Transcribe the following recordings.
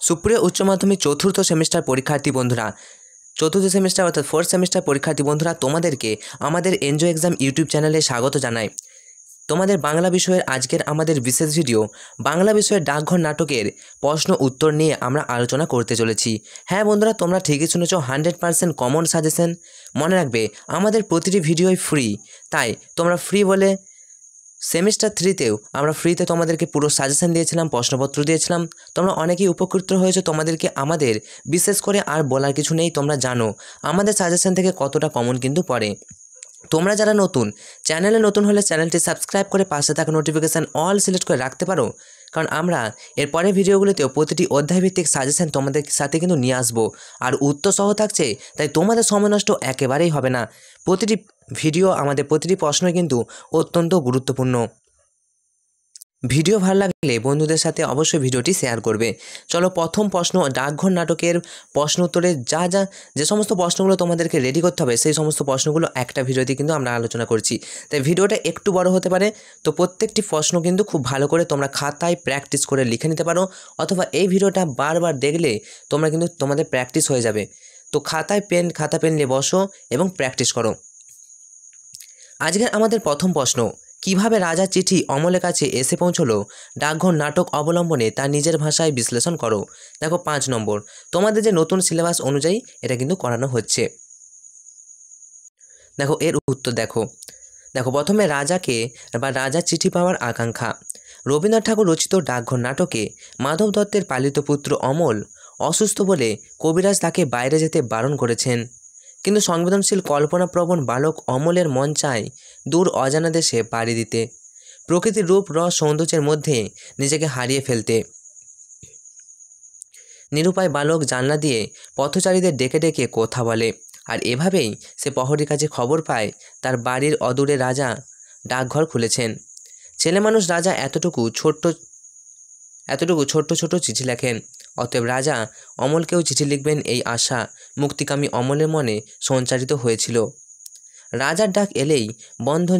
সুপ্রিয় উচ্চ মাধ্যমিক চতুর্থ সেমিস্টার পরীক্ষার্থী বন্ধুরা, চতুর্থ সেমিস্টার অর্থাৎ ফোর্থ সেমিস্টার পরীক্ষার্থী বন্ধুরা, তোমাদেরকে আমাদের এনজয় এক্সাম ইউটিউব চ্যানেলে স্বাগত জানাই। তোমাদের বাংলা বিষয়ের আজকের আমাদের বিশেষ ভিডিও বাংলা বিষয়ের ডাকঘর নাটকের প্রশ্ন উত্তর নিয়ে আমরা আলোচনা করতে চলেছি। হ্যাঁ বন্ধুরা, তোমরা ঠিকই শুনেছ, 100% কমন সাজেশন। মনে রাখবে, আমাদের প্রতিটি ভিডিওই ফ্রি, তাই তোমরা ফ্রি বলে সেমিস্টার 3তেও আমরা ফ্রিতে তোমাদেরকে পুরো সাজেশন দিয়েছিলাম, প্রশ্নপত্র দিয়েছিলাম। তোমরা অনেকেই উপকৃত হয়েছো। তোমাদেরকে আমাদের বিশেষ করে আর বলার কিছু নেই, তোমরা জানো আমাদের সাজেশন থেকে কতটা কমন কিন্তু পড়ে। তোমরা যারা নতুন, চ্যানেলে নতুন হলে চ্যানেলটি সাবস্ক্রাইব করে পাশে থাকা নোটিফিকেশান অল সিলেক্ট করে রাখতে পারো, কারণ আমরা এর পরের ভিডিওগুলোতেও প্রতিটি অধ্যায়ভিত্তিক সাজেশন তোমাদের সাথে কিন্তু নিয়ে আসবো, আর উত্তর সহ থাকছে, তাই তোমাদের সময় নষ্ট একেবারেই হবে না। প্রতিটি ভিডিও, আমাদের প্রতিটি প্রশ্নই কিন্তু অত্যন্ত গুরুত্বপূর্ণ। ভিডিও ভালো লাগলে বন্ধুদের সাথে অবশ্যই ভিডিওটি শেয়ার করবে। চলো, প্রথম প্রশ্ন, ডাকঘর নাটকের প্রশ্ন উত্তরে যে সমস্ত প্রশ্নগুলো তোমাদেরকে রেডি করতে হবে, সেই সমস্ত প্রশ্নগুলো একটা ভিডিওতে কিন্তু আমরা আলোচনা করছি। তাই ভিডিওটা একটু বড় হতে পারে, তো প্রত্যেকটি প্রশ্ন কিন্তু খুব ভালো করে তোমরা খাতায় প্র্যাকটিস করে লিখে নিতে পারো, অথবা এই ভিডিওটা বারবার দেখলে তোমরা কিন্তু তোমাদের প্র্যাকটিস হয়ে যাবে। তো খাতা পেন নিয়ে বসো এবং প্র্যাকটিস করো। আজকের আমাদের প্রথম প্রশ্ন, কিভাবে রাজার চিঠি অমলের কাছে এসে পৌঁছলো? ডাকঘর নাটক অবলম্বনে তার নিজের ভাষায় বিশ্লেষণ করো। দেখো 5 নম্বর, তোমাদের যে নতুন সিলেবাস অনুযায়ী এটা কিন্তু করানো হচ্ছে। দেখো এর উত্তর দেখো প্রথমে রাজার চিঠি পাওয়ার আকাঙ্ক্ষা। রবীন্দ্রনাথ ঠাকুর রচিত ডাকঘর নাটকে মাধব দত্তের পালিত পুত্র অমল অসুস্থ বলে কবিরাজ তাকে বাইরে যেতে বারণ করেছেন, কিন্তু সংবেদনশীল কল্পনাপ্রবণ বালক অমলের মন চায় দূর অজানা দেশে পাড়ি দিতে, প্রকৃতির রূপ রস সৌন্দর্যের মধ্যে নিজেকে হারিয়ে ফেলতে। নিরুপায় বালক জানলা দিয়ে পথচারীদের ডেকে ডেকে কথা বলে, আর এভাবেই সে প্রহরীর কাছে খবর পায় তার বাড়ির অদূরে রাজা ডাকঘর খুলেছেন। ছেলে মানুষ রাজা এতটুকু ছোট্ট ছোট চিঠি লেখেন। অতএব রাজা অমলকেও চিঠি লিখবেন, এই আশা মুক্তিকামী অমলের মনে সঞ্চারিত হয়েছিল। রাজার ডাক এলেই বন্ধন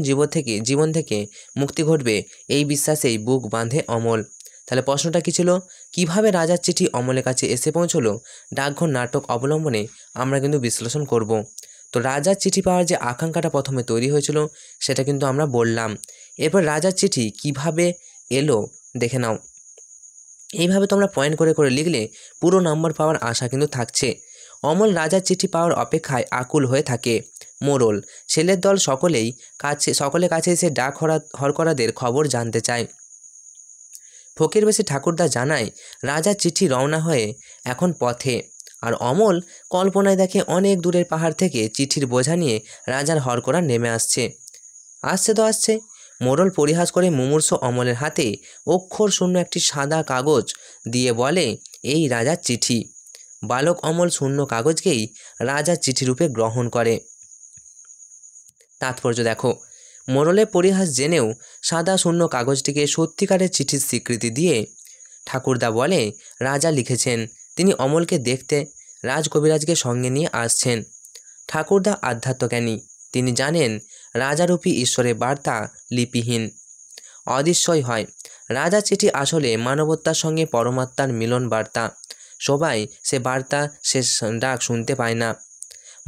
জীবন থেকে মুক্তি ঘটবে, এই বিশ্বাসেই বুক বাঁধে অমল। তাহলে প্রশ্নটা কী ছিল? কিভাবে রাজার চিঠি অমলের কাছে এসে পৌঁছলো? ডাকঘর নাটক অবলম্বনে আমরা কিন্তু বিশ্লেষণ করব। তো রাজার চিঠি পাওয়ার যে আকাঙ্ক্ষাটা প্রথমে তৈরি হয়েছিল, সেটা কিন্তু আমরা বললাম। এরপর রাজার চিঠি কিভাবে এলো দেখে নাও। এইভাবে তোমরা পয়েন্ট করে করে লিখলে পুরো নম্বর পাওয়ার আশা কিন্তু থাকছে। অমল রাজার চিঠি পাওয়ার অপেক্ষায় আকুল হয়ে থাকে। মোড়ল ছেলের দল সকলের কাছে এসে ডাক হরকরাদের খবর জানতে চায়। ফকিরবেশী ঠাকুরদা জানায় রাজার চিঠি রওনা হয়ে এখন পথে, আর অমল কল্পনায় দেখে অনেক দূরের পাহাড় থেকে চিঠির বোঝা নিয়ে রাজার হরকরা নেমে আসছে। মোড়ল পরিহাস করে মুমূর্ষু অমলের হাতে অক্ষর শূন্য একটি সাদা কাগজ দিয়ে বলে, এই রাজার চিঠি। বালক অমল শূন্য কাগজকেই রাজার চিঠিরূপে গ্রহণ করে। তাৎপর্য দেখো, মোড়লের পরিহাস জেনেও সাদা শূন্য কাগজটিকে সত্যিকারের চিঠির স্বীকৃতি দিয়ে ঠাকুরদা বলে, রাজা লিখেছেন, তিনি অমলকে দেখতে রাজকবিরাজকে সঙ্গে নিয়ে আসছেন। ঠাকুরদা আধ্যাত্মজ্ঞানী, তিনি জানেন রাজারূপী ঈশ্বরের বার্তা লিপিহীন, অদৃশ্যই হয়। রাজার চিঠি আসলে মানবতার সঙ্গে পরমাত্মার মিলন বার্তা। সবাই সে বার্তা, সে ডাক শুনতে পায় না।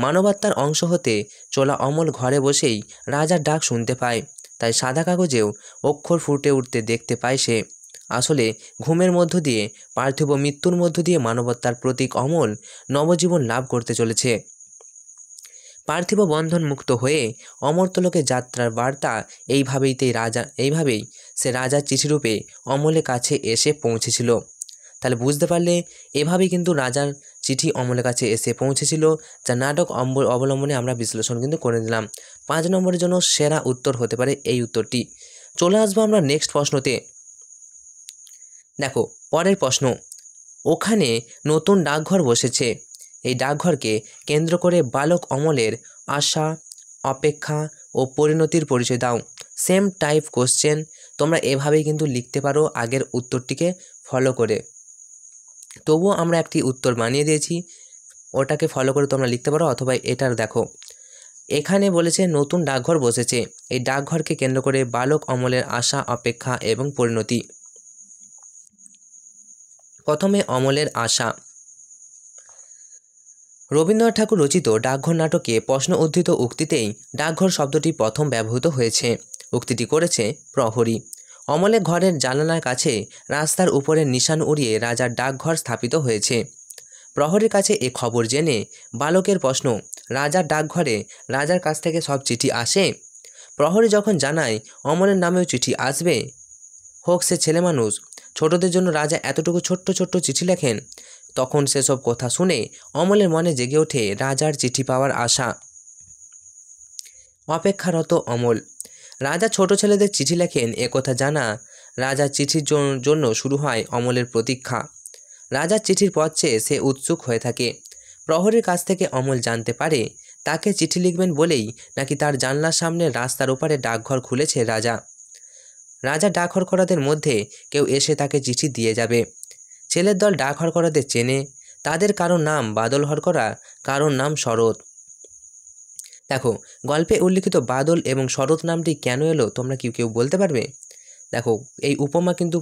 মানবাত্মার অংশ হতে চলা অমল ঘরে বসেই রাজার ডাক শুনতে পায়, তাই সাদা কাগজেও অক্ষর ফুটে উঠতে দেখতে পায় সে। আসলে ঘুমের মধ্য দিয়ে, পার্থিব মৃত্যুর মধ্য দিয়ে মানবতার প্রতীক অমল নবজীবন লাভ করতে চলেছে। পার্থিব বন্ধন মুক্ত হয়ে অমর্ত্যলোকে যাত্রার বার্তা এইভাবেই সে রাজার চিঠিরূপে অমলের কাছে এসে পৌঁছেছিল। তাহলে বুঝতে পারলে, এভাবেই কিন্তু রাজার চিঠি অমলের কাছে এসে পৌঁছেছিল, যা নাটক অবলম্বনে আমরা বিশ্লেষণ কিন্তু করে দিলাম। 5 নম্বরের জন্য সেরা উত্তর হতে পারে এই উত্তরটি। চলে আসবো আমরা নেক্সট প্রশ্নতে। দেখো পরের প্রশ্ন, ওখানে নতুন ডাকঘর বসেছে, এই ডাকঘরকে কেন্দ্র করে বালক অমলের আশা, অপেক্ষা ও পরিণতির পরিচয় দাও। সেম টাইপ কোশ্চেন, তোমরা এভাবেই কিন্তু লিখতে পারো আগের উত্তরটিকে ফলো করে। তবুও আমরা একটি উত্তর বানিয়ে দিয়েছি, ওটাকে ফলো করে তোমরা লিখতে পারো, অথবা এটার দেখো, এখানে বলেছে নতুন ডাকঘর বসেছে, এই ডাকঘরকে কেন্দ্র করে বালক অমলের আশা, অপেক্ষা এবং পরিণতি। প্রথমে অমলের আশা। রবীন্দ্রনাথ ঠাকুর রচিত ডাকঘর নাটকে প্রশ্ন উদ্ধৃত উক্তিতেই ডাকঘর শব্দটি প্রথম ব্যবহৃত হয়েছে। উক্তিটি করেছে প্রহরী। অমলের ঘরের জানালার কাছে রাস্তার উপরে নিশান উড়িয়ে রাজার ডাকঘর স্থাপিত হয়েছে। প্রহরীর কাছে এ খবর জেনে বালকের প্রশ্ন, রাজার ডাকঘরে রাজার কাছ থেকে সব চিঠি আসে? প্রহরী যখন জানায় অমলের নামেও চিঠি আসবে, হোক সে ছেলে মানুষ, ছোটদের জন্য রাজা এতটুকু ছোট্ট ছোট্ট চিঠি লেখেন, তখন সেসব কথা শুনে অমলের মনে জেগে ওঠে রাজার চিঠি পাওয়ার আশা। অপেক্ষারত অমল। রাজা ছোট ছেলেদের চিঠি লেখেন এ কথা জানা রাজার চিঠির জন্য শুরু হয় অমলের প্রতীক্ষা। রাজার চিঠির পথ চেয়ে সে উৎসুক হয়ে থাকে। প্রহরীর কাছ থেকে অমল জানতে পারে তাকে চিঠি লিখবেন বলেই নাকি তার জানলার সামনে রাস্তার ওপারে ডাকঘর খুলেছে রাজা। রাজা ডাক হরকরাদের মধ্যে কেউ এসে তাকে চিঠি দিয়ে যাবে। ছেলের দল ডাক হরকরাদের চেনে। তাদের কারোর নাম বাদল হরকরা, কারোর নাম শরৎ। দেখো, গল্পে উল্লিখিত বাদল এবং শরৎ নামটি কেন এলো তোমরা কেউ বলতে পারবে? দেখো, এই উপমা কিন্তু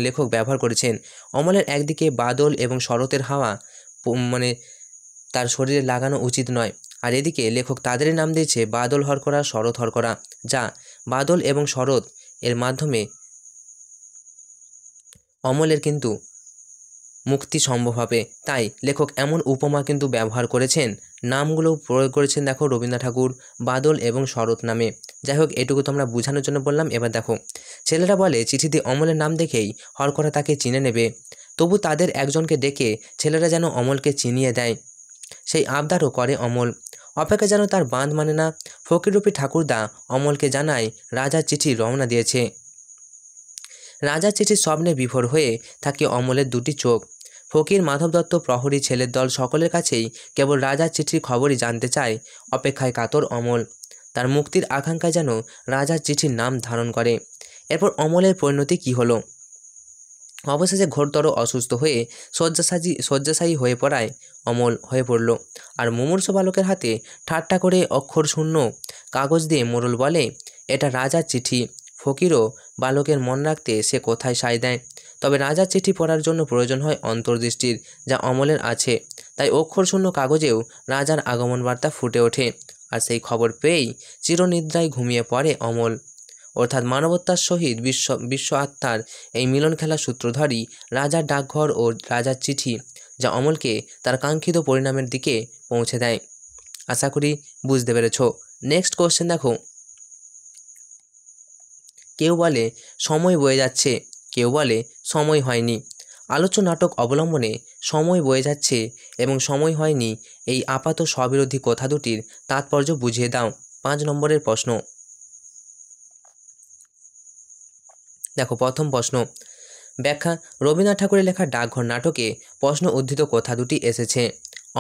লেখক ব্যবহার করেছেন। অমলের একদিকে বাদল এবং শরতের হাওয়া মানে তার শরীরে লাগানো উচিত নয়, আর এদিকে লেখক তাদেরই নাম দিয়েছে বাদল হরকরা, শরৎ হরকরা, যা বাদল এবং শরৎ এর মাধ্যমে অমলের কিন্তু মুক্তি সম্ভব হবে। তাই লেখক এমন উপমা কিন্তু ব্যবহার করেছেন, নামগুলো প্রয়োগ করেছেন দেখো রবীন্দ্রনাথ ঠাকুর বাদল এবং শরৎ নামে। যাই হোক, এটুকু তোমরা বোঝানোর জন্য বললাম। এবার দেখো, ছেলেরা বলে চিঠিতে অমলের নাম দেখেই হরকরা তাকে চিনে নেবে। তবু তাদের একজনকে ডেকে ছেলেরা যেন অমলকে চিনিয়ে দেয়, সেই আবদারও করে অমল। অপেক্ষা যেন তার বাঁধ মানে না। ফকিররূপী ঠাকুরদা অমলকে জানায় রাজার চিঠি রওনা দিয়েছে। রাজার চিঠির স্বপ্নে বিভোর হয়ে থাকে অমলের দুটি চোখ। ফকির, মাধব দত্ত, প্রহরী, ছেলের দল সকলের কাছেই কেবল রাজার চিঠির খবরই জানতে চায়। অপেক্ষায় কাতর অমল। তার মুক্তির আকাঙ্ক্ষায় যেন রাজার চিঠির নাম ধারণ করে। এরপর অমলের পরিণতি কী হলো? অবশেষে ঘোরতর অসুস্থ হয়ে শয্যাশায়ী হয়ে পড়ায় অমল হয়ে পড়ল। আর মুমূর্ষু বালকের হাতে ঠাট্টা করে অক্ষর শূন্য কাগজ দিয়ে মোড়ল বলে, এটা রাজার চিঠি। ফকিরও বালকের মন রাখতে সে কোথায় সায় দেয়। তবে রাজার চিঠি পড়ার জন্য প্রয়োজন হয় অন্তর্দৃষ্টির, যা অমলের আছে। তাই অক্ষরশূন্য কাগজেও রাজার আগমন বার্তা ফুটে ওঠে। আর সেই খবর পেয়েই চিরনিদ্রায় ঘুমিয়ে পড়ে অমল। অর্থাৎ মানবতার সহিত বিশ্ব আত্মার এই মিলন খেলা সূত্রধারী রাজার ডাকঘর ও রাজার চিঠি, যা অমলকে তার কাঙ্ক্ষিত পরিণামের দিকে পৌঁছে দেয়। আশা করি বুঝতে পেরেছ। নেক্সট কোশ্চেন দেখো, কেউ বলে সময় বয়ে যাচ্ছে, কেউ বলে সময় হয়নি। আলোচ্য নাটক অবলম্বনে সময় বয়ে যাচ্ছে এবং সময় হয়নি এই আপাত স্ববিরোধী কথা দুটির তাৎপর্য বুঝিয়ে দাও। 5 নম্বরের প্রশ্ন। দেখো, প্রথম প্রশ্ন, ব্যাখ্যা। রবীন্দ্রনাথ ঠাকুরের লেখা ডাকঘর নাটকে প্রশ্ন উদ্ধৃত কথা দুটি এসেছে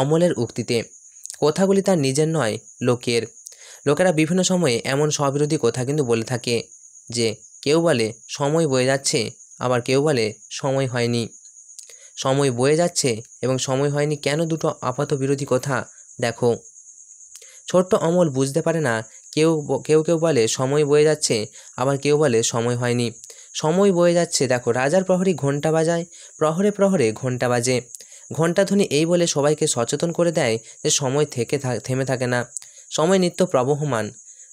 অমলের উক্তিতে। কথাগুলি তার নিজের নয়, লোকের। লোকেরা বিভিন্ন সময়ে এমন স্ববিরোধী কথা কিন্তু বলে থাকে যে কেউ বলে সময় বয়ে যাচ্ছে, আবার কেউ বলে সময় হয়নি। সময় বয়ে যাচ্ছে এবং সময় হয়নি কেন দুটো আপাত বিরোধী কথা? দেখো, ছোট্ট অমল বুঝতে পারে না। কেউ কেউ বলে সময় বয়ে যাচ্ছে, আবার কেউ বলে সময় হয়নি। সময় বয়ে যাচ্ছে, দেখো রাজার প্রহরী ঘণ্টা বাজায়, প্রহরে প্রহরে ঘণ্টা বাজে। ঘণ্টাধ্বনি এই বলে সবাইকে সচেতন করে দেয় যে সময় থেমে থাকে না। সময় নিত্য প্রবহমান।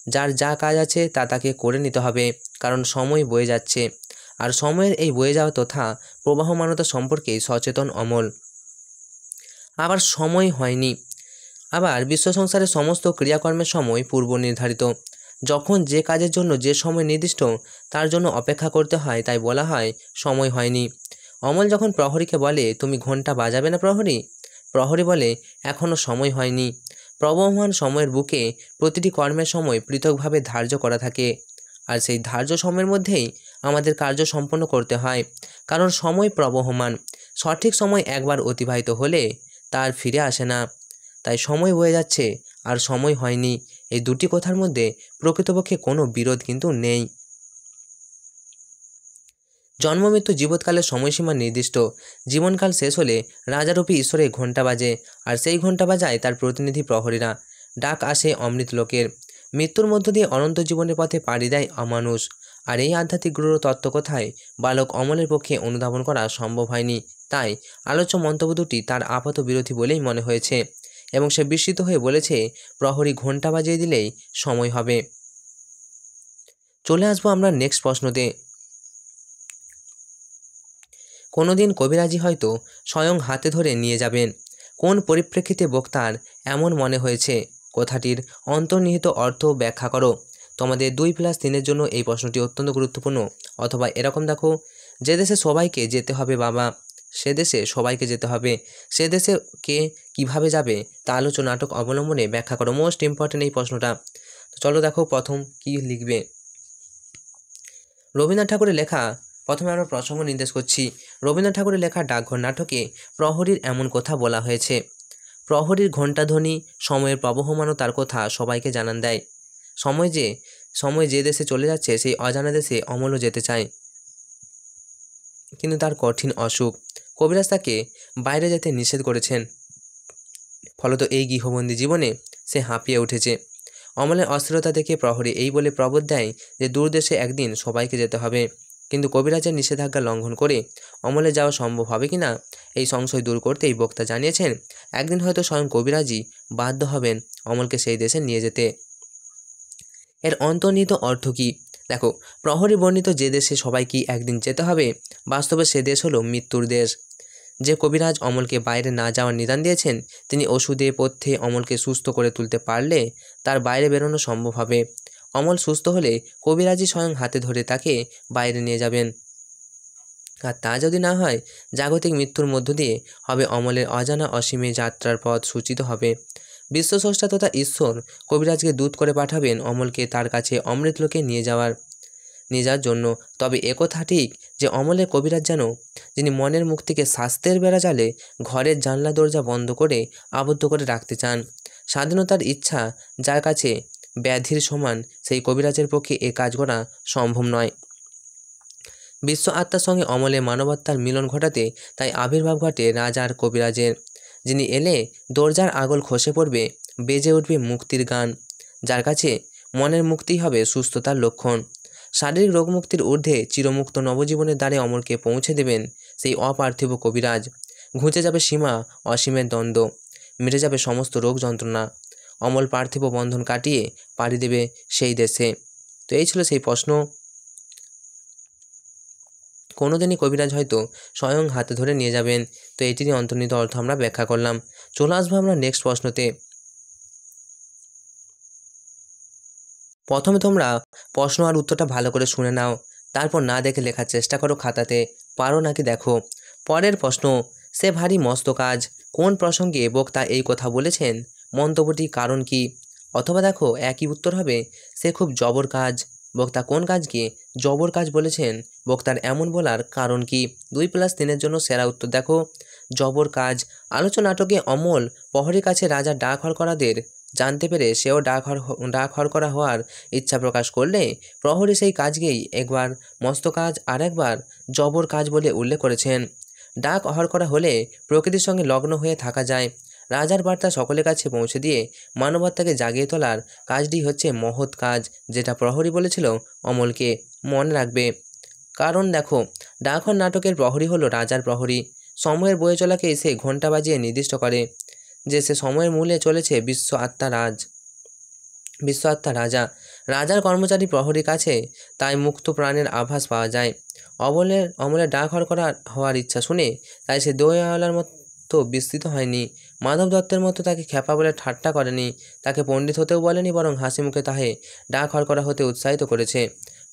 যার যা কাজ আছে তা তাকে করে নিতে হবে, কারণ সময় বয়ে যাচ্ছে। আর সময়ের এই বয়ে যাওয়া তথা প্রবাহমানতা সম্পর্কে সচেতন অমল। আবার সময় হয়নি। আবার বিশ্ব সংসারের সমস্ত ক্রিয়াকর্মের সময় পূর্ব নির্ধারিত। যখন যে কাজের জন্য যে সময় নির্দিষ্ট তার জন্য অপেক্ষা করতে হয়, তাই বলা হয় সময় হয়নি। অমল যখন প্রহরীকে বলে, তুমি ঘণ্টা বাজাবে না প্রহরী? প্রহরী বলে, এখনও সময় হয়নি। প্রবহমান সময়ের বুকে প্রতিটি কর্মের সময় পৃথকভাবে ধার্য করা থাকে, আর সেই ধার্য সময়ের মধ্যেই আমাদের কার্য সম্পন্ন করতে হয়। কারণ সময় প্রবহমান। সঠিক সময় একবার অতিবাহিত হলে তার ফিরে আসে না। তাই সময় বয়ে যাচ্ছে আর সময় হয়নি, এই দুটি কথার মধ্যে প্রকৃতপক্ষে কোনো বিরোধ কিন্তু নেই। জন্মমৃত্যু জীবৎকালের সময়সীমা নির্দিষ্ট। জীবনকাল শেষ হলে রাজারূপী ঈশ্বরের ঘণ্টা বাজে, আর সেই ঘণ্টা বাজায় তার প্রতিনিধি প্রহরীরা। ডাক আসে অমৃত লোকের। মৃত্যুর মধ্য দিয়ে অনন্ত জীবনের পথে পাড়ি দেয় অমানুষ। আর এই আধ্যাত্মিক গূঢ় তত্ত্বকথায় বালক অমলের পক্ষে অনুধাবন করা সম্ভব হয়নি, তাই আলোচ্য মন্তব্য দুটি তার আপাত বিরোধী বলেই মনে হয়েছে এবং সে বিস্মিত হয়ে বলেছে, প্রহরী ঘণ্টা বাজিয়ে দিলেই সময় হবে। চলে আসবো আমরা নেক্সট প্রশ্নতে। কোনোদিন কবিরাজি হয়তো স্বয়ং হাতে ধরে নিয়ে যাবেন। কোন পরিপ্রেক্ষিতে বক্তার এমন মনে হয়েছে? কথাটির অন্তর্নিহিত অর্থ ব্যাখ্যা করো। তোমাদের 2+3 জন্য এই প্রশ্নটি অত্যন্ত গুরুত্বপূর্ণ। অথবা এরকম দেখো, যে দেশে সবাইকে যেতে হবে বাবা, সে দেশে সবাইকে যেতে হবে, সে দেশে কে কিভাবে যাবে তা আলোচনা নাটক অবলম্বনে ব্যাখ্যা করো। মোস্ট ইম্পর্টেন্ট এই প্রশ্নটা। তো চলো দেখো প্রথম কি লিখবে। রবীন্দ্রনাথ ঠাকুরের লেখা, প্রথমে আমরা প্রসঙ্গ নির্দেশ করছি। রবীন্দ্রনাথ ঠাকুরের লেখা ডাকঘর নাটকে প্রহরীর এমন কথা বলা হয়েছে। প্রহরীর ঘণ্টাধ্বনি সময়ের প্রবহমানতার কথা সবাইকে জানান দেয়। সময় যে দেশে চলে যাচ্ছে সেই অজানা দেশে অমলও যেতে চায়, কিন্তু তার কঠিন অসুখ। কবিরাজ তাকে বাইরে যেতে নিষেধ করেছেন। ফলত এই গৃহবন্দী জীবনে সে হাঁপিয়ে উঠেছে। অমলের অস্থিরতা দেখে প্রহরী এই বলে প্রবোধ দেয় যে দূর দেশে একদিন সবাইকে যেতে হবে। কিন্তু কবিরাজের নিষেধাজ্ঞা লঙ্ঘন করে অমলে যাওয়া সম্ভব হবে কিনা এই সংশয় দূর করতেই বক্তা জানিয়েছেন, একদিন হয়তো স্বয়ং কবিরাজই বাধ্য হবেন অমলকে সেই দেশে নিয়ে যেতে। এর অন্তর্নিহিত অর্থ কী? দেখো, প্রহরী বর্ণিত যে দেশে সবাইকে একদিন যেতে হবে, বাস্তবে সে দেশ হলো মৃত্যুর দেশ। যে কবিরাজ অমলকে বাইরে না যাওয়ার নিদান দিয়েছেন, তিনি ওষুধে পথ্যে অমলকে সুস্থ করে তুলতে পারলে তার বাইরে বেরোনো সম্ভব হবে। অমল সুস্থ হলে কবিরাজই স্বয়ং হাতে ধরে তাকে বাইরে নিয়ে যাবেন। আর তা যদি না হয়, জাগতিক মৃত্যুর মধ্য দিয়ে হবে অমলের অজানা অসীমে যাত্রার পথ সূচিত হবে। বিশ্বস্রষ্টা তথা ঈশ্বর কবিরাজকে দূত করে পাঠাবেন অমলকে তার কাছে অমৃতলোকে নিয়ে যাওয়ার জন্য। তবে একথা ঠিক যে অমলের কবিরাজ যেন, যিনি মনের মুক্তিকে স্বাস্থ্যের বেড়া জালে ঘরের জানলা দরজা বন্ধ করে আবদ্ধ করে রাখতে চান। স্বাধীনতার ইচ্ছা যার কাছে ব্যাধির সমান, সেই কবিরাজের পক্ষে এ কাজ করা সম্ভব নয়। বিশ্ব আত্মার সঙ্গে অমলের মানবাত্মার মিলন ঘটাতে তাই আবির্ভাব ঘটে রাজার কবিরাজের, যিনি এলে দরজার আগল খসে পড়বে, বেজে উঠবে মুক্তির গান। যার কাছে মনের মুক্তি হবে সুস্থতার লক্ষণ। শারীরিক রোগমুক্তির ঊর্ধ্বে চিরমুক্ত নবজীবনের দ্বারে অমরকে পৌঁছে দেবেন সেই অপার্থিব কবিরাজ। ঘুচে যাবে সীমা অসীমের দ্বন্দ্ব, মিটে যাবে সমস্ত রোগ যন্ত্রণা। অমল পার্থিব বন্ধন কাটিয়ে পাড়ি দেবে সেই দেশে। তো এই ছিল সেই প্রশ্ন। কোনোদিনই কবিরাজ হয়তো স্বয়ং হাতে ধরে নিয়ে যাবেন। তো এটিরই অন্তর্নিহিত অর্থ আমরা ব্যাখ্যা করলাম। চলে আসবো আমরা নেক্সট প্রশ্নতে। প্রথমে তোমরা প্রশ্ন আর উত্তরটা ভালো করে শুনে নাও, তারপর না দেখে লেখার চেষ্টা করো খাতাতে, পারো নাকি দেখো। পরের প্রশ্ন, সে ভারী মস্ত কাজ। কোন প্রসঙ্গে বক্তা এই কথা বলেছেন? মন্তব্যটি কারণ কি? অথবা দেখো একই উত্তর হবে, সে খুব জবর কাজ। বক্তা কোন কাজকে জবর কাজ বলেছেন? বক্তার এমন বলার কারণ কি? 2+3 জন্য সেরা উত্তর দেখো, জবর কাজ। আলোচ্য নাটকে অমল প্রহরীর কাছে রাজা ডাক হরকরাদের জানতে পেরে সেও ডাক হরকরা হওয়ার ইচ্ছা প্রকাশ করলে প্রহরী সেই কাজকেই একবার মস্ত কাজ আর একবার জবর কাজ বলে উল্লেখ করেছেন। ডাক হরকরা হলে প্রকৃতির সঙ্গে লগ্ন হয়ে থাকা যায়। রাজার বার্তা সকলের কাছে পৌঁছে দিয়ে মানবাত্মাকে জাগিয়ে তোলার কাজটি হচ্ছে মহৎ কাজ, যেটা প্রহরী বলেছিল অমলকে। মনে রাখবে, কারণ দেখো, ডাকঘর নাটকের প্রহরী হলো রাজার প্রহরী। সময়ের বয়ে চলাকে সে ঘণ্টা বাজিয়ে নির্দিষ্ট করে যে সে সময়ের মূলে চলেছে বিশ্ব আত্মা রাজা। রাজার কর্মচারী প্রহরীর কাছে তাই মুক্ত প্রাণের আভাস পাওয়া যায়। অমলের ডাক হরকরা হওয়ার ইচ্ছা শুনে তাই সে দইওয়ালার মতো বিস্তৃত হয়নি, মাধব দত্তের মতো তাকে খ্যাপা বলে ঠাট্টা করেনি, তাকে পণ্ডিত হতেও বলেনি, বরং হাসি মুখে তাহে ডাক হরকরা হতে উৎসাহিত করেছে।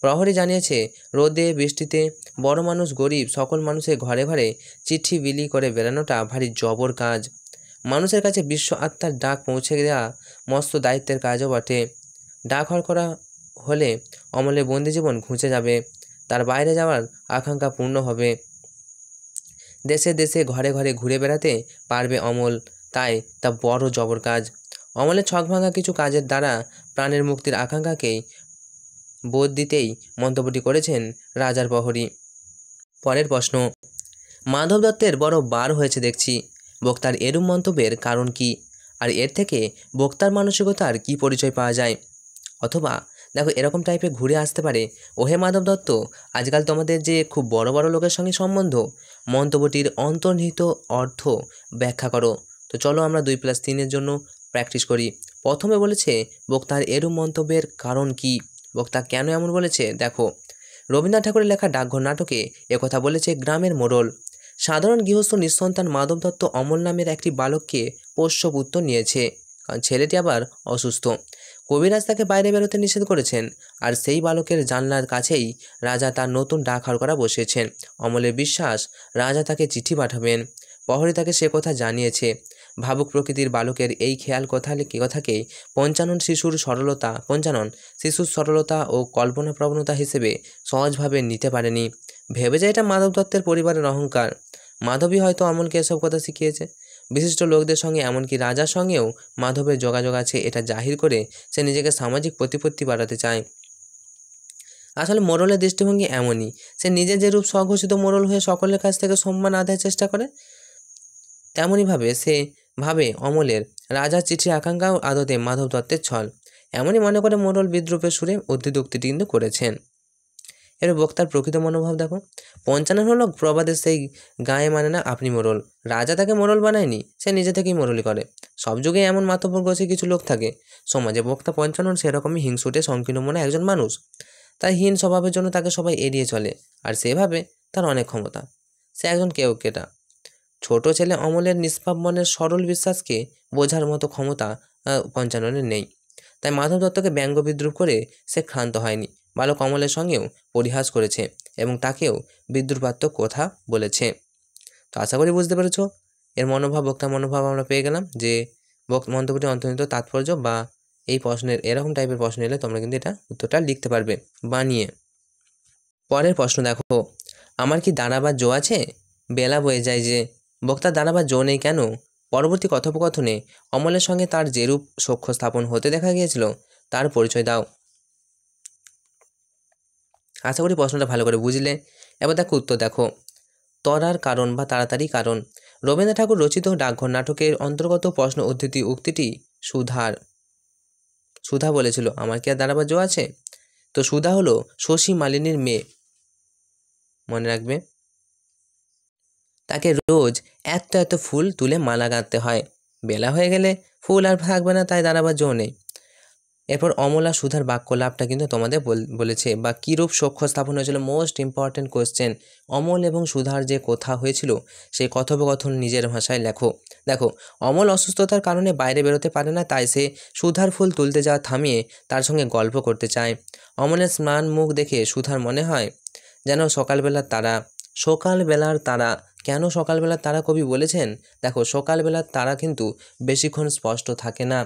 প্রহরী জানিয়েছে, রোদে বৃষ্টিতে বড় মানুষ গরিব সকল মানুষের ঘরে ঘরে চিঠি বিলি করে বেড়ানোটা ভারী জবর কাজ। মানুষের কাছে বিশ্ব আত্মার ডাক পৌঁছে দেওয়া মস্ত দায়িত্বের কাজও বটে। ডাক হরকরা হলে অমলের বন্দি জীবন ঘুচে যাবে, তার বাইরে যাওয়ার আকাঙ্ক্ষা পূর্ণ হবে। দেশে দেশে ঘরে ঘরে ঘুরে বেড়াতে পারবে অমল, তাই তা বড় জবর কাজ। অমলের ছক ভাঙা কিছু কাজের দ্বারা প্রাণের মুক্তির আকাঙ্ক্ষাকেই বোধ দিতেই মন্তব্যটি করেছেন রাজার প্রহরী। পরের প্রশ্ন, মাধব দত্তের বড় বার হয়েছে দেখছি। বক্তার এরূপ মন্তব্যের কারণ কি? আর এর থেকে বক্তার মানসিকতার কি পরিচয় পাওয়া যায়? অথবা দেখো এরকম টাইপে ঘুরে আসতে পারে, ওহে মাধব দত্ত, আজকাল তোমাদের যে খুব বড় বড় লোকের সঙ্গে সম্বন্ধ, মন্তব্যটির অন্তর্নিহিত অর্থ ব্যাখ্যা করো। তো চলো আমরা 2+3 জন্য প্র্যাকটিস করি। প্রথমে বলেছে বক্তার এরূপ মন্তব্যের কারণ কি, বক্তা কেন এমন বলেছে দেখো। রবীন্দ্রনাথ ঠাকুরের লেখা ডাকঘর নাটকে একথা বলেছে গ্রামের মোড়ল। সাধারণ গৃহস্থ নিঃসন্তান মাধব দত্ত অমল নামের একটি বালককে পোষ্যপুত্র নিয়েছে, কারণ ছেলেটি আবার অসুস্থ। কবিরাজ তাকে বাইরে বেরোতে নিষেধ করেছেন, আর সেই বালকের জানলার কাছেই রাজা তার নতুন ডাকঘর করা বসিয়েছেন। অমলের বিশ্বাস রাজা তাকে চিঠি পাঠাবেন। প্রহরী তাকে সে কথা জানিয়েছে। ভাবুক প্রকৃতির বালকের এই খেয়াল কথাকেই পঞ্চানন শিশুর সরলতা ও কল্পনা প্রবণতা হিসেবে সহজভাবে নিতে পারেনি। ভেবে যায় এটা মাধব দত্তের পরিবারের অহংকার। মাধবী হয়তো অমলকে এসব কথা শিখিয়েছে। বিশিষ্ট লোকদের সঙ্গে এমনকি রাজার সঙ্গেও মাধবের যোগাযোগ আছে, এটা জাহির করে সে নিজেকে সামাজিক প্রতিপত্তি বাড়াতে চায়। আসলে মোড়লের দৃষ্টিভঙ্গি এমনই, সে নিজে যেরূপ স্বঘোষিত মোড়ল হয়ে সকলের কাছ থেকে সম্মান আদায়ের চেষ্টা করে, তেমনইভাবে সে ভাবে অমলের রাজার চিঠির আকাঙ্ক্ষাও আদতে মাধব দত্তের ছল। এমনই মনে করে মোড়ল বিদ্রুপের সুরে উক্তিটি কিন্তু করেছেন। এর বক্তার প্রকৃত মনোভাব দেখো। পঞ্চানন হলো প্রবাদের সেই গায়ে মানে না আপনি মোড়ল। রাজা তাকে মোড়ল বানায়নি, সে নিজে থেকেই মোড়লই করে। সব যুগে এমন মাতব্বর গোছে কিছু লোক থাকে সমাজে। বক্তা পঞ্চানন সেরকমই হিংসুটে সংকীর্ণ মনে একজন মানুষ। তাই হীন স্বভাবের জন্য তাকে সবাই এড়িয়ে চলে, আর সেভাবে তার অনেক ক্ষমতা। সে একজন কেউকেটা। ছোট ছেলে অমলের নিষ্পাপ মনের সরল বিশ্বাসকে বোঝার মতো ক্ষমতা পঞ্চাননের নেই। তাই মাধব দত্তকে ব্যঙ্গ বিদ্রুপ করে সে ক্ষান্ত হয়নি। বালক অমলের সঙ্গেও পরিহাস করেছে এবং তাকেও বিদ্রুপাত্মক কথা বলেছে। তো আশা করি বুঝতে পেরেছ এর মনোভাব, বক্তার মনোভাব আমরা পেয়ে গেলাম যে মন্তব্যটি অন্তর্নিহিত তাৎপর্য বা এই প্রশ্নের এরকম টাইপের প্রশ্ন এলে তোমরা কিন্তু এটা উত্তরটা লিখতে পারবে বানিয়ে। পরের প্রশ্ন দেখো, আমার কি দাঁড়াবার জো আছে? বেলা বয়ে যায় যে। বক্তার দাঁড়াবার জো নেই কেন? পরবর্তী কথোপকথনে অমলের সঙ্গে তার যেরূপ সখ্য স্থাপন হতে দেখা গিয়েছিল তার পরিচয় দাও। আশা করি প্রশ্নটা ভালো করে বুঝলে। এবার দেখো উত্তর দেখো। তরার কারণ বা তাড়াতাড়ি কারণ। রবীন্দ্রনাথ ঠাকুর রচিত ডাকঘর নাটকের অন্তর্গত প্রশ্ন উক্তিটি সুধা বলেছিল আমার কি আর দাঁড়াবার জো আছে। তো সুধা হলো শশী মালিনীর মেয়ে, মনে রাখবে। তাকে রোজ এত ফুল তুলে মালা গাঁথতে হয়। বেলা হয়ে গেলে ফুল আর থাকবে না, তাই দাঁড়াবার জো নেই। এরপর অমলা সুধার বাক্যলাভটা কিন্তু তোমাদের বলেছে বা কীরূপ সখ্য স্থাপন হয়েছিল। Most important question. অমল এবং সুধার যে কথা হয়েছিল সেই কথোপকথন নিজের ভাষায় লেখো। দেখো, অমল অসুস্থতার কারণে বাইরে বেরোতে পারে না, তাই সে সুধার ফুল তুলতে যাওয়া থামিয়ে তার সঙ্গে গল্প করতে চায়। অমলের স্নান মুখ দেখে সুধার মনে হয় যেন সকালবেলার তারা। কেন সকালবেলার তারা কবি বলেছেন? দেখো, সকালবেলার তারা কিন্তু বেশিক্ষণ স্পষ্ট থাকে না,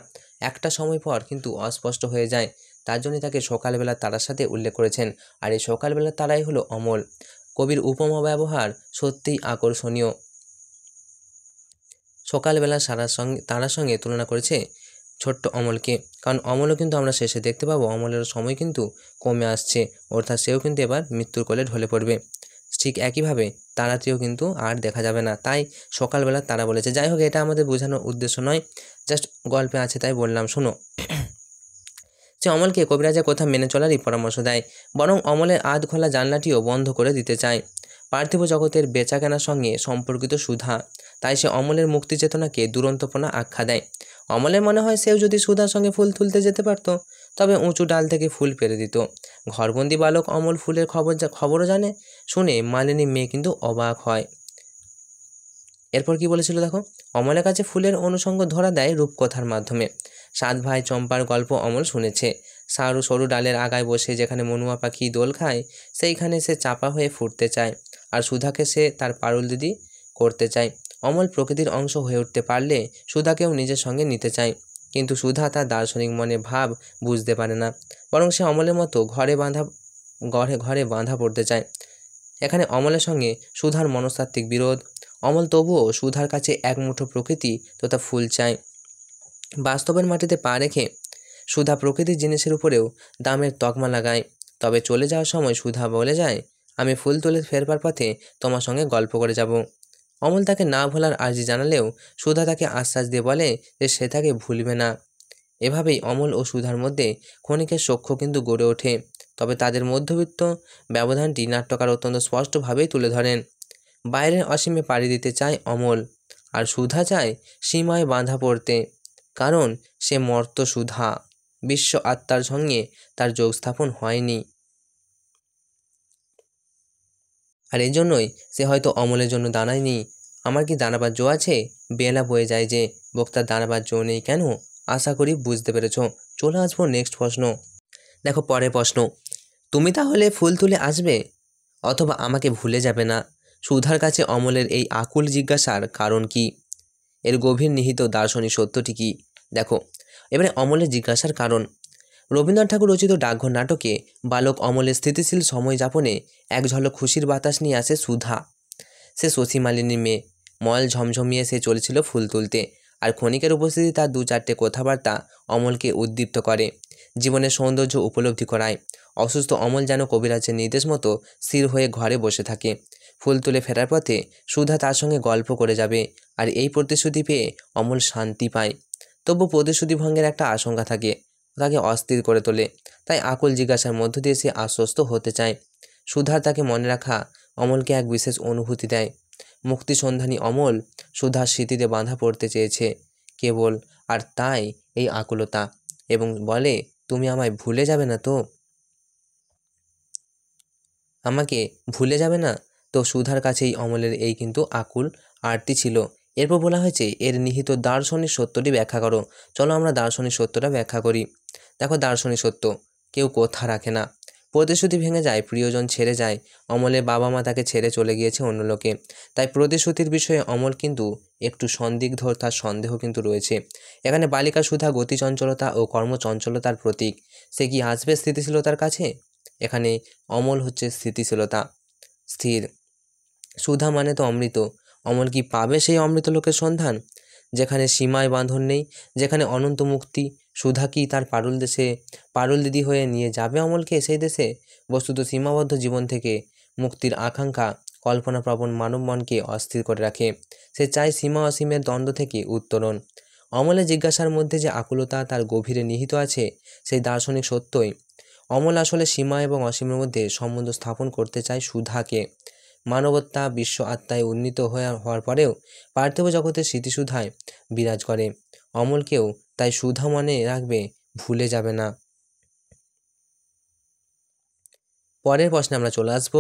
একটা সময় পর কিন্তু অস্পষ্ট হয়ে যায়। তার জন্যই তাকে সকালবেলার তারার সাথে উল্লেখ করেছেন। আর এই সকালবেলার তারাই হলো অমল। কবির উপমা ব্যবহার সত্যিই আকর্ষণীয়। সকালবেলা তারার সঙ্গে তুলনা করেছে ছোট্ট অমলকে, কারণ অমলও কিন্তু আমরা শেষে দেখতে পাবো অমলের সময় কিন্তু কমে আসছে, অর্থাৎ সেও কিন্তু এবার মৃত্যুর কোলে ঢলে পড়বে। ঠিক একইভাবে তারাটিও কিন্তু আর দেখা যাবে না, তাই সকালবেলা তারা বলেছে। যাই হোক, এটা আমাদের বোঝানোর উদ্দেশ্য নয়, জাস্ট গল্পে আছে তাই বললাম। শোনো, সে অমলকে কবিরাজের কথা মেনে চলারই পরামর্শ দেয়, বরং অমলের আধ খোলা জানলাটিও বন্ধ করে দিতে চায়। পার্থিব জগতের বেচাকেনার সঙ্গে সম্পর্কিত সুধা, তাই সে অমলের মুক্তি চেতনাকে দুরন্তপনা আখ্যা দেয়। অমলের মনে হয় সেও যদি সুধার সঙ্গে ফুল তুলতে যেতে পারত, তবে উঁচু ডাল থেকে ফুল পেরে দিত। ঘরবন্দি বালক অমল ফুলের খবরও জানে। শুনে মালিনী মেয়ে কিন্তু অবাক হয়। এরপর কি বলেছিল দেখো, অমলের কাছে ফুলের অনুষঙ্গ ধরা দেয় রূপকথার মাধ্যমে। 7 ভাই চম্পার গল্প অমল শুনেছে। সরু ডালের আগায় বসে যেখানে মনুয়া পাখি দোল খায়, সেইখানে সে চাপা হয়ে ফুটতে চায়, আর সুধাকে সে তার পারুল দিদি করতে চায়। অমল প্রকৃতির অংশ হয়ে উঠতে পারলে সুধাকেও নিজের সঙ্গে নিতে চায়, কিন্তু সুধা তার দার্শনিক মনে ভাব বুঝতে পারে না, বরং সে অমলের মতো ঘরে বাঁধা পড়তে চায়। এখানে অমলের সঙ্গে সুধার মনস্তাত্ত্বিক বিরোধ। অমল তবুও সুধার কাছে এক মুঠো প্রকৃতি তথা ফুল চায়। বাস্তবের মাটিতে পা রেখে সুধা প্রকৃতির জিনিসের উপরেও দামের তকমা লাগায়। তবে চলে যাওয়ার সময় সুধা বলে যায়, আমি ফুল তুলে ফেরবার পথে তোমার সঙ্গে গল্প করে যাব। অমল তাকে না ভোলার আর্জি জানালেও সুধা তাকে আশ্বাস দিয়ে বলে যে সে তাকে ভুলবে না। এভাবেই অমল ও সুধার মধ্যে ক্ষণিকের সখ্য কিন্তু গড়ে ওঠে। তবে তাদের মধ্যবিত্ত ব্যবধানটি নাট্যকার অত্যন্ত স্পষ্টভাবেই তুলে ধরেন। বাইরের অসীমে পাড়ি দিতে চায় অমল, আর সুধা চায় সীমায় বাঁধা পড়তে, কারণ সে মর্ত সুধা, বিশ্ব আত্মার সঙ্গে তার যোগ স্থাপন হয়নি। আর এই জন্যই সে হয়তো অমলের জন্য দাঁড়ায়নি। আমার কি দাঁড়াবার জো আছে? বেলা বয়ে যায় যে, বক্তার দাঁড়াবার জো নেই কেন? আশা করি বুঝতে পেরেছ। চলে আসবো নেক্সট প্রশ্ন। দেখো পরের প্রশ্ন, তুমি তাহলে ফুল তুলে আসবে, অথবা আমাকে ভুলে যাবে না? সুধার কাছে অমলের এই আকুল জিজ্ঞাসার কারণ কি? এর গভীর নিহিত দার্শনিক সত্যটি কি? দেখো এবারে অমলের জিজ্ঞাসার কারণ। রবীন্দ্রনাথ ঠাকুর রচিত ডাকঘর নাটকে বালক অমলের স্থিতিশীল সময় যাপনে এক ঝলক খুশির বাতাস নিয়ে আসে সুধা। সে শশী মালিনীর মেয়ে, মল ঝমঝমিয়ে সে চলেছিল ফুল তুলতে, আর ক্ষণিকের উপস্থিতি তার 2-4টে কথাবার্তা অমলকে উদ্দীপ্ত করে, জীবনের সৌন্দর্য উপলব্ধি করায়। অসুস্থ অমল যেন কবিরাজের নির্দেশ মতো স্থির হয়ে ঘরে বসে থাকে। ফুল তুলে ফেরার পথে সুধা তার সঙ্গে গল্প করে যাবে, আর এই প্রতিশ্রুতি পেয়ে অমল শান্তি পায়। তবু প্রতিশ্রুতি ভঙ্গের একটা আশঙ্কা থাকে, তাকে অস্থির করে তোলে। তাই আকুল জিজ্ঞাসার মধ্য দিয়ে সে আশ্বস্ত হতে চায়। সুধার তাকে মনে রাখা অমলকে এক বিশেষ অনুভূতি দেয়। মুক্তি সন্ধানী অমল সুধার স্মৃতিতে বাঁধা পড়তে চেয়েছে কেবল, আর তাই এই আকুলতা, এবং বলে তুমি আমায় ভুলে যাবে না তো? আমাকে ভুলে যাবে না তো? সুধার কাছেই অমলের এই কিন্তু আকুল আরতি ছিল। এরপর বলা হয়েছে এর নিহিত দার্শনিক সত্যটি ব্যাখ্যা করো। চলো আমরা দার্শনিক সত্যটা ব্যাখ্যা করি। দেখো দার্শনিক সত্য, কেউ কথা রাখে না। প্রতিশ্রুতি ভেঙে যায়, প্রিয়জন ছেড়ে যায়। অমলের বাবা মা তাকে ছেড়ে চলে গিয়েছে অন্য লোকে, তাই প্রতিশ্রুতির বিষয়ে অমল কিন্তু একটু সন্দিগ্ধ, তার সন্দেহ কিন্তু রয়েছে। এখানে বালিকা সুধা গতিচঞ্চলতা ও কর্মচঞ্চলতার প্রতীক। সে কি আসবে স্থিতিশীলতার কাছে? এখানে অমল হচ্ছে স্থিতিশীলতা, স্থির। সুধা মানে তো অমৃত। অমল কি পাবে সেই অমৃত লোকের সন্ধান, যেখানে সীমায় বাঁধন নেই, যেখানে অনন্ত মুক্তি? সুধা কি তার পারুল দিদি হয়ে নিয়ে যাবে অমলকে সেই দেশে? বস্তুত সীমাবদ্ধ জীবন থেকে মুক্তির আকাঙ্ক্ষা কল্পনাপ্রবণ মানব মনকে অস্থির করে রাখে। সে চায় সীমা অসীমের দ্বন্দ্ব থেকে উত্তরণ। অমলের জিজ্ঞাসার মধ্যে যে আকুলতা তার গভীরে নিহিত আছে, সেই দার্শনিক সত্যই। অমল আসলে সীমা এবং অসীমের মধ্যে সম্বন্ধ স্থাপন করতে চায় সুধাকে। মানবতা বিশ্ব আত্মায় উন্নীত হওয়ার পরেও পার্থিব জগতের স্মৃতিসুধায় বিরাজ করে। অমলকেও তাই সুধা মনে রাখবে, ভুলে যাবে না। পরের প্রশ্নে আমরা চলে আসব,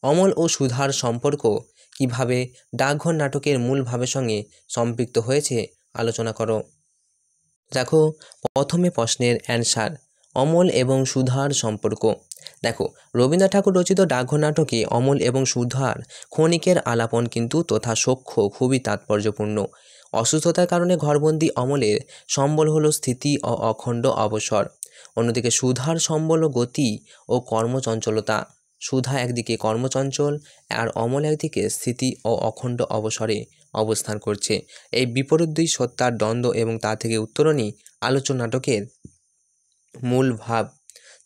অমল ও সুধার সম্পর্ক কিভাবে ডাকঘর নাটকের মূল ভাবের সঙ্গে সম্পৃক্ত হয়েছে আলোচনা করো। দেখো প্রথমে প্রশ্নের অ্যান্সার, অমল এবং সুধার সম্পর্ক। দেখো রবীন্দ্রনাথ ঠাকুর রচিত ডাকঘর নাটকে অমল এবং সুধার ক্ষণিকের আলাপন কিন্তু তথা সখ্য খুবই তাৎপর্যপূর্ণ। অসুস্থতার কারণে ঘরবন্দি অমলের সম্বল হলো স্থিতি ও অখণ্ড অবসর, অন্যদিকে সুধার সম্বল ও গতি ও কর্মচঞ্চলতা। সুধা একদিকে কর্মচঞ্চল, আর অমল একদিকে স্থিতি ও অখণ্ড অবসরে অবস্থান করছে। এই বিপরীত দুই সত্তার দ্বন্দ্ব এবং তা থেকে উত্তরণই আলোচ্য নাটকের মূল ভাব।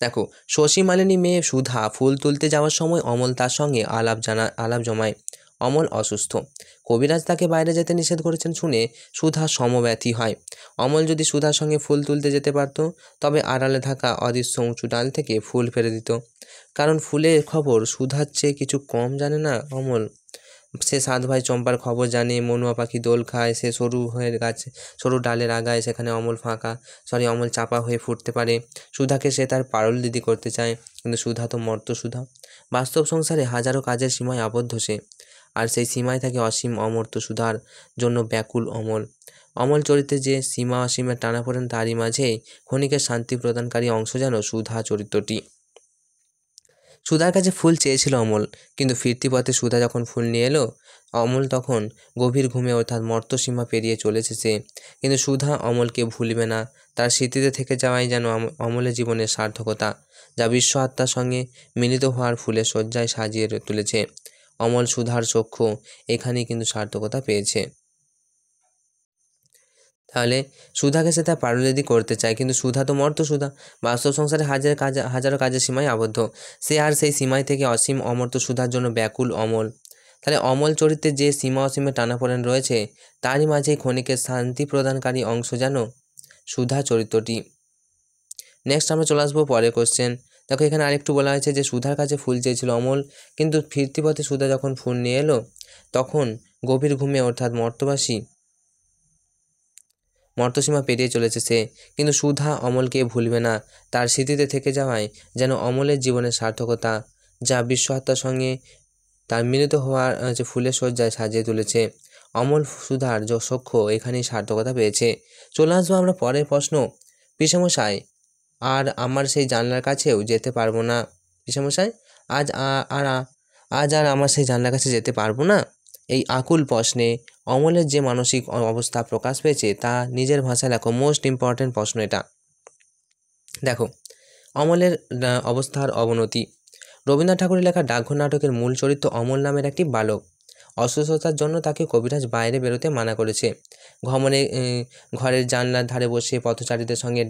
দেখো শশী মালিনী মেয়ে সুধা ফুল তুলতে যাওয়ার সময় অমল তার সঙ্গে আলাপ জমায়। অমল অসুস্থ, কবিরাজ তাকে বাইরে যেতে নিষেধ করেছেন শুনে সুধা সমব্যথী হয়। অমল যদি সুধার সঙ্গে ফুল তুলতে যেতে পারত, তবে আড়ালে থাকা অদৃশ্য উঁচু ডাল থেকে ফুল ফেলে দিত। কারণ ফুলের খবর সুধার চেয়ে কিছু কম জানে না অমল। সে 7 ভাই চম্পার খবর জানে, মনুয়া পাখি দোল খায়, সে সরু ডালের আগায়, সেখানে অমল চাপা হয়ে ফুটতে পারে। সুধাকে সে তার পারুল দিদি করতে চায়, কিন্তু সুধা তো মর্ত সুধা। বাস্তব সংসারে হাজারো কাজের সীমায় আবদ্ধ সে, আর সেই সীমায় থাকে অসীম অমর্ত্য সুধার জন্য ব্যাকুল অমল। অমল চরিত্রে যে সীমা অসীমের টানাপোড়েন, তারই মাঝে ক্ষণিকের শান্তি প্রদানকারী অংশ যেন সুধা চরিত্রটি। সুধার কাছে ফুল চেয়েছিল অমল, কিন্তু ফিরতি পথে সুধা যখন ফুল নিয়ে এলো, অমল তখন গভীর ঘুমে, অর্থাৎ মর্তসীমা পেরিয়ে চলেছে সে। কিন্তু সুধা অমলকে ভুলবে না। তার স্মৃতিতে থেকে যাওয়াই যেন অমলের জীবনের সার্থকতা, যা বিশ্ব আত্মার সঙ্গে মিলিত হওয়ার ফুলের শয্যায় সাজিয়ে তুলেছে। অমল সুধার চক্ষু এখানেই কিন্তু সার্থকতা পেয়েছে। তাহলে সুধাকে সে তার পারুলেদি করতে চায়, কিন্তু সুধা তো মর্ত সুধা। বাস্তব সংসারে হাজারো কাজের সীমায় আবদ্ধ সে, আর সেই সীমায় থেকে অসীম অমর্ত্য সুধার জন্য ব্যাকুল অমল। তাহলে অমল চরিত্রে যে সীমা অসীমের টানাপোড়েন রয়েছে, তারই মাঝেই ক্ষণিকের শান্তি প্রদানকারী অংশ যেন সুধা চরিত্রটি। নেক্সট আমরা চলে আসবো পরের কোশ্চেন। দেখো এখানে আরেকটু বলা হয়েছে যে সুধার কাছে ফুল চেয়েছিল অমল, কিন্তু ফিরতি পথে সুধা যখন ফুল নিয়ে এলো তখন গভীর ঘুমে অর্থাৎ মর্তসীমা পেরিয়ে চলেছে সে, কিন্তু সুধা অমলকে ভুলবে না। তার স্মৃতিতে থেকে যাওয়ায় যেন অমলের জীবনের সার্থকতা, যা বিশ্বহত্যার সঙ্গে তার মিলিত হওয়ার যে ফুলের শয্যায় সাজিয়ে তুলেছে। অমল সুধার সখ্য এখানেই সার্থকতা পেয়েছে। চলে আসবো আমরা পরের প্রশ্ন। পিসেমশাই, আর আমার সেই জানলার কাছেও যেতে পারবো না। পিসেমশাই, আজ আর আজ আর আমার সেই জানলার কাছে যেতে পারবো না। এই আকুল প্রশ্নে অমলের যে মানসিক অবস্থা প্রকাশ পেয়েছে তা নিজের ভাষায় লেখো। মোস্ট ইম্পর্টেন্ট প্রশ্ন এটা। দেখো, অমলের অবস্থার অবনতি। রবীন্দ্রনাথ ঠাকুরের লেখা ডাকঘর নাটকের মূল চরিত্র অমল নামের একটি বালক। অসুস্থতার জন্য তাকে কবিরাজ বাইরে বেরোতে মানা করেছে। ঘরের জানলার ধারে বসে পথচারীদের সঙ্গে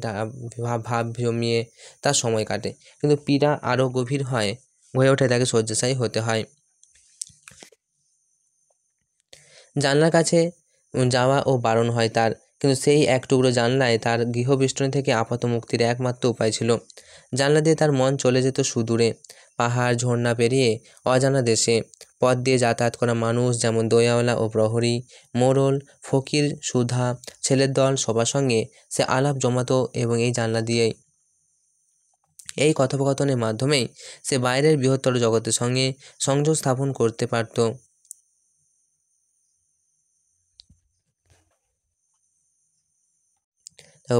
ভাব জমিয়ে তার সময় কাটে, কিন্তু পীড়া আরও গভীর হয়ে ওঠে, তাকে শয্যাশায়ী হতে হয়। জানলার কাছে যাওয়া ও বারণ হয় তার, কিন্তু সেই এক টুকরো জানলায় তার গৃহবেষ্টনী থেকে আপাত মুক্তির একমাত্র উপায় ছিল। জানলা দিয়ে তার মন চলে যেত সুদূরে, পাহাড় ঝর্ণা পেরিয়ে অজানা দেশে। পথ দিয়ে যাতায়াত করা মানুষ, যেমন দয়াওয়ালা ও প্রহরী, মোড়ল, ফকির, সুধা, ছেলের দল, সবার সঙ্গে সে আলাপ জমাতো, এবং এই জানলা দিয়েই, এই কথোপকথনের মাধ্যমেই সে বাইরের বৃহত্তর জগতের সঙ্গে সংযোগ স্থাপন করতে পারত।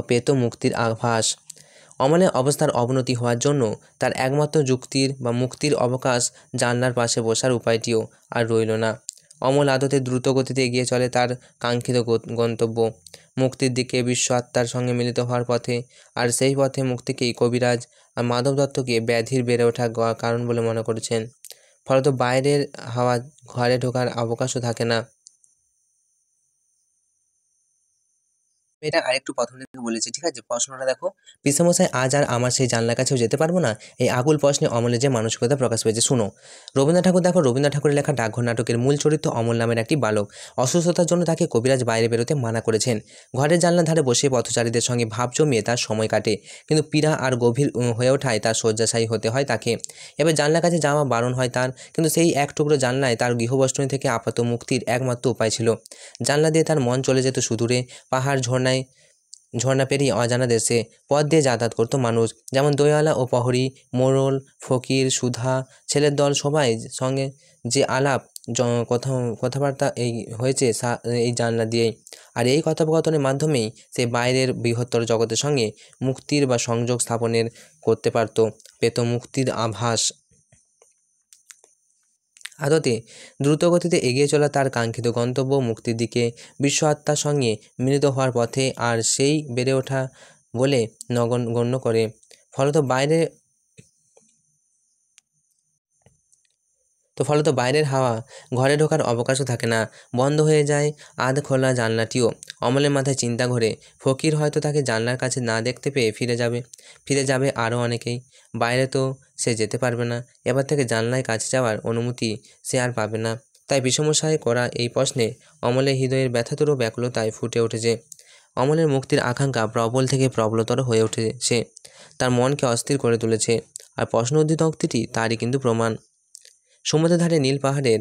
পেত মুক্তির আভাস। অমলের অবস্থার অবনতি হওয়ার জন্য তার একমাত্র মুক্তির অবকাশ জানলার পাশে বসার উপায়টিও আর রইল না। অমল আদতে দ্রুত গতিতে এগিয়ে চলে তার কাঙ্ক্ষিত গন্তব্য, মুক্তির দিকে, বিশ্ব আত্মার সঙ্গে মিলিত হওয়ার পথে। আর সেই পথে মুক্তিকেই কবিরাজ আর মাধব দত্তকে ব্যাধির বেড়ে ওঠা কারণ বলে মনে করেছেন। ফলত বাইরের হাওয়া ঘরে ঢোকার অবকাশও থাকে না। এটা আরেকটু প্রথম থেকে বলেছি, ঠিক আছে? প্রশ্নটা দেখো, পিসেমশাই, আজ আর আমার সেই জানলার কাছেও যেতে পারবো না। এই আকুল প্রশ্নে অমলের যে মানসিকতা প্রকাশ পেয়েছে শুনো। রবীন্দ্রনাথ ঠাকুর, দেখো, রবীন্দ্রনাথ ঠাকুরের লেখা ডাকঘর নাটকের মূল চরিত্র অমল নামের একটি বালক। অসুস্থতার জন্য তাকে কবিরাজ বাইরে বেরোতে মানা করেছেন। ঘরের জানলার ধারে বসে পথচারীদের সঙ্গে ভাব জমিয়ে তার সময় কাটে, কিন্তু পীড়া আর গভীর হয়ে ওঠায় তার শয্যাশায়ী হতে হয় তাকে। এবার জানলার কাছে যাওয়া বারণ হয় তার, কিন্তু সেই এক টুকরো জানলায় তার গৃহবষ্টনী থেকে আপাত মুক্তির একমাত্র উপায় ছিল। জানলা দিয়ে তার মন চলে যেত সুদূরে, পাহাড় ঝর্ণা পেরিয়ে অজানা দেশে। পথ দিয়ে যাতায়াত করতো মানুষ, যেমন দয়াওয়ালা ও প্রহরী, মোড়ল, ফকির, সুধা, ছেলের দল, সবাই সঙ্গে যে আলাপ কথাবার্তা হয়েছে এই জানলা দিয়েই। আর এই কথোপকথনের মাধ্যমেই সে বাইরের বৃহত্তর জগতের সঙ্গে মুক্তির বা সংযোগ স্থাপনের করতে পারত, পেত মুক্তির আভাস। আদতে দ্রুতগতিতে এগিয়ে চলা তার কাঙ্ক্ষিত গন্তব্য, মুক্তির দিকে, বিশ্ব আত্মার সঙ্গে মিলিত হওয়ার পথে, আর সেই বেড়ে ওঠা বলে গণ্য করে। ফলত বাইরের হাওয়া ঘরে ঢোকার অবকাশও থাকে না, বন্ধ হয়ে যায় আধ খোলা জানলাটিও। অমলের মাথায় চিন্তা ঘোরে, ফকির হয়তো তাকে জানলার কাছে না দেখতে পেয়ে ফিরে যাবে আরও অনেকেই। বাইরে তো সে যেতে পারবে না, এবার থেকে জানলায় কাছে যাওয়ার অনুমতি সে আর পাবে না। তাই বিষমশায় করা এই প্রশ্নে অমলের হৃদয়ের ব্যথাতুর ব্যাকুলতায় ফুটে উঠেছে। অমলের মুক্তির আকাঙ্ক্ষা প্রবল থেকে প্রবলতর হয়ে উঠেছে, তার মনকে অস্থির করে তুলেছে। আর প্রশ্ন উদ্ধৃত উক্তিটি তারই কিন্তু প্রমাণ। সমুদ্রের ধারে নীল পাহাড়ের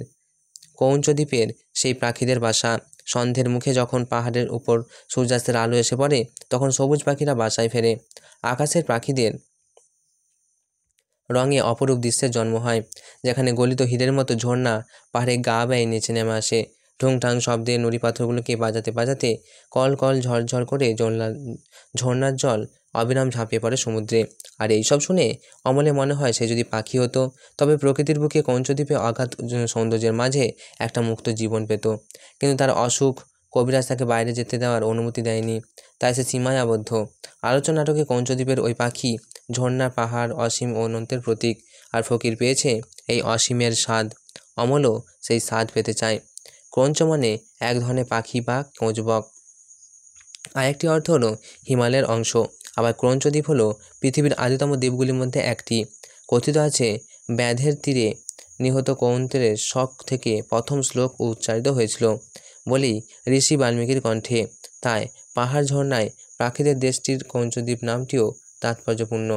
কৌঞ্চদ্বীপের সেই পাখিদের বাসা। সন্ধ্যের মুখে যখন পাহাড়ের উপর সূর্যাস্তের আলো এসে পড়ে, তখন সবুজ পাখিরা বাসায় ফেরে। আকাশের পাখিদের রঙে অপরূপ দৃশ্যের জন্ম হয়, যেখানে গলিত হীরের মতো ঝর্ণা পাহাড়ে গা বেয়ে নিচে নেমে আসে। ঠুংঠাং শব্দে নুড়ি পাথরগুলোকে বাজাতে বাজাতে কল কল ঝরঝর করে ঝর্ণার জল অবিরাম ঝাঁপিয়ে পড়ে সমুদ্রে। আর এইসব শুনে অমলে মনে হয় সে যদি পাখি হতো, তবে প্রকৃতির বুকে কঞ্চদ্বীপে অগাধ সৌন্দর্যের মাঝে একটা মুক্ত জীবন পেত। কিন্তু তার অসুখ, কবিরাজ তাকে বাইরে যেতে দেওয়ার অনুমতি দেয়নি, তাই সে সীমায় আবদ্ধ। আলোচনা নাটকে কঞ্চদ্বীপের ওই পাখি, ঝর্ণা, পাহাড়, অসীম অনন্তের প্রতীক। আর ফকির পেয়েছে এই অসীমের স্বাদ, অমলও সেই স্বাদ পেতে চায়। ক্রঞ্চ মানে এক ধরনের পাখি বা কোঁচবক। আরেকটি অর্থ হলো হিমালয়ের অংশ। আবার ক্রঞ্চদ্বীপ হলো পৃথিবীর আদিতম দ্বীপগুলির মধ্যে একটি। কথিত আছে, ব্যাধের তীরে নিহত কৌন্তের শখ থেকে প্রথম শ্লোক উচ্চারিত হয়েছিল বলেই ঋষি বাল্মীকির কণ্ঠে। তাই পাহাড় ঝর্ণায় পাখিদের দেশটির কঞ্চদ্বীপ নামটিও তাৎপর্যপূর্ণ।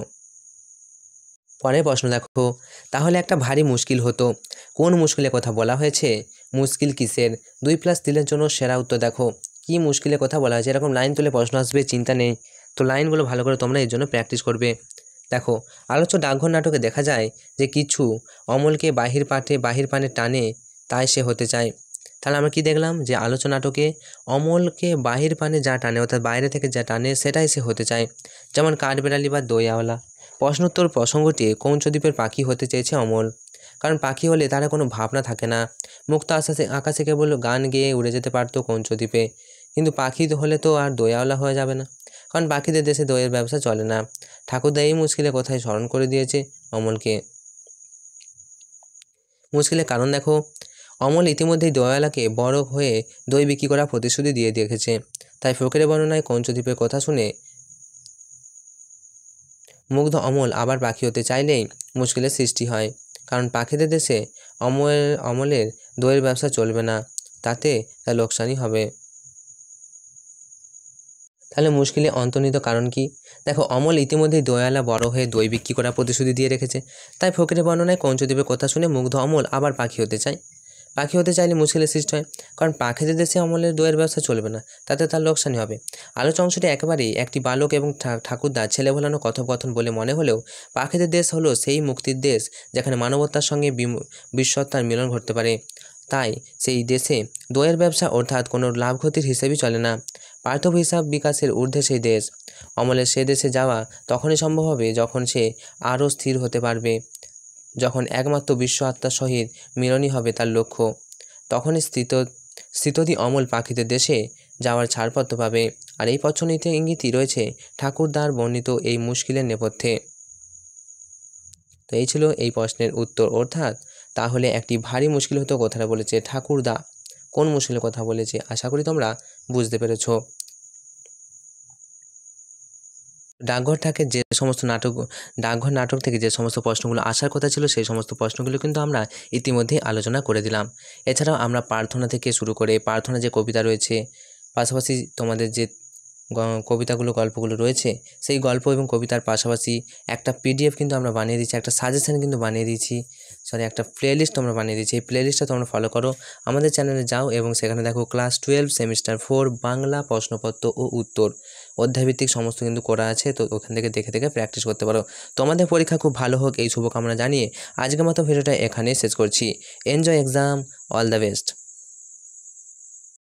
পরের প্রশ্ন দেখো, তাহলে একটা ভারী মুশকিল হতো। কোন মুশকিলের কথা বলা হয়েছে? মুশকিল কিসের? 2+3-এর জন্য সেরা উত্তর দেখো। কি মুশকিলের কথা বলা হয়েছে? এরকম লাইন তুলে প্রশ্ন আসবে, চিন্তা নেই। তো লাইনগুলো ভালো করে তোমরা এর জন্য প্র্যাকটিস করবে। দেখো, আলোচ্য ডাকঘর নাটকে দেখা যায় যে কিছু অমলকে বাহির পানে টানে, তাই সে হতে চায়। তাহলে আমরা কি দেখলাম? যে আলোচ্য নাটকে অমলকে বাহির পানে যা টানে, অর্থাৎ বাইরে থেকে যা টানে, সেটাই সে হতে চায়। যেমন কাঠবেড়ালি বা দইয়াওয়ালা। প্রশ্নোত্তর প্রসঙ্গটি কৌঞ্চদ্বীপের পাখি হতে চেয়েছে অমল। কারণ পাখি হলে তারা কোনো ভাবনা থাকে না। মুক্ত আকাশে কেবল গান গেয়ে উড়ে যেতে পারতো কৌঞ্চদ্বীপে। কিন্তু পাখি হলে তো আর দইয়াওয়ালা হয়ে যাবে না, কারণ পাখিদের দেশে দইয়ের ব্যবসা চলে না। ঠাকুরদা এই মুশকিলের কথাই স্মরণ করে দিয়েছে অমলকে। মুশকিলের কারণ দেখো, অমল ইতিমধ্যেই দইওয়ালাকে বড় হয়ে দই বিক্রি করার প্রতিশ্রুতি দিয়ে রেখেছে। তাই ফকিরের বর্ণনায় কৌঞ্চদ্বীপের কথা শুনে মুগ্ধ অমল আবার পাখি হতে চাইলেই মুশকিলের সৃষ্টি হয়। কারণ পাখিদের দেশে অমলের দইয়ের ব্যবসা চলবে না, তাতে তার লোকসানই হবে। তাহলে মুশকিলে অন্তর্নিহিত কারণ কি? দেখো, অমল ইতিমধ্যেই দইওয়ালা বড় হয়ে দই বিক্রি করার প্রতিশ্রুতি দিয়ে রেখেছে। তাই ফকিরের বর্ণনায় কৌঞ্চদ্বীপের কথা শুনে মুগ্ধ অমল আবার পাখি হতে চায়। পাখি হতে চাইলে মুশকিলের সৃষ্টি হয়, কারণ পাখিদের দেশে অমলের দইয়ের ব্যবসা চলবে না, তাতে তার লোকসানই হবে। আলোচ্য অংশটি একেবারেই একটি বালক এবং ঠাকুরদা ছেলে ভোলানো কথোপকথন বলে মনে হলেও পাখিদের দেশ হলো সেই মুক্তির দেশ যেখানে মানবতার সঙ্গে বিশ্বত্তার মিলন ঘটতে পারে। তাই সেই দেশে দইয়ের ব্যবসা অর্থাৎ কোনো লাভ ক্ষতির হিসেবেই চলে না। পার্থিব হিসাব বিকাশের ঊর্ধ্বে সেই দেশ। অমলের সে দেশে যাওয়া তখনই সম্ভব হবে যখন সে আরও স্থির হতে পারবে, যখন একমাত্র বিশ্ব আত্মার সহিত মিলনই হবে তার লক্ষ্য। তখনই স্থিতধী অমল পাখিদের দেশে যাওয়ার ছাড়পত্র পাবে। আর এই পথনীতি ইঙ্গিতই রয়েছে ঠাকুরদার বর্ণিত এই মুশকিলের নেপথ্যে। তো এই ছিল এই প্রশ্নের উত্তর। অর্থাৎ তাহলে একটি ভারী মুশকিল হতো কথাটা বলেছে ঠাকুরদা। কোন মুশকিলের কথা বলেছে? আশা করি তোমরা বুঝতে পেরেছ। ডাকঘর নাটক থেকে যে সমস্ত প্রশ্নগুলো আসার কথা ছিল, সেই সমস্ত প্রশ্নগুলো কিন্তু আমরা ইতিমধ্যেই আলোচনা করে দিলাম। এছাড়াও আমরা প্রার্থনা থেকে শুরু করে প্রার্থনা যে কবিতা রয়েছে, পাশাপাশি তোমাদের যে কবিতাগুলো গল্পগুলো রয়েছে, সেই গল্প এবং কবিতার পাশাপাশি একটা পিডিএফ কিন্তু আমরা বানিয়ে দিচ্ছি, একটা সাজেশন কিন্তু বানিয়ে দিচ্ছি, একটা প্লেলিস্ট আমরা বানিয়ে দিচ্ছি। এই প্লেলিস্টটা তোমরা ফলো করো, আমাদের চ্যানেলে যাও এবং সেখানে দেখো ক্লাস 12 সেমিস্টার 4 বাংলা প্রশ্নপত্র ও উত্তর অধ্যায়ভিত্তিক সমস্ত কিন্তু করা আছে। তো ওখান থেকে দেখে দেখে প্র্যাকটিস করতে পারো। তোমাদের পরীক্ষা খুব ভালো হোক এই শুভকামনা জানিয়ে আজকের মতো ভিডিওটা এখানেই শেষ করছি। Enjoy exam, all the best.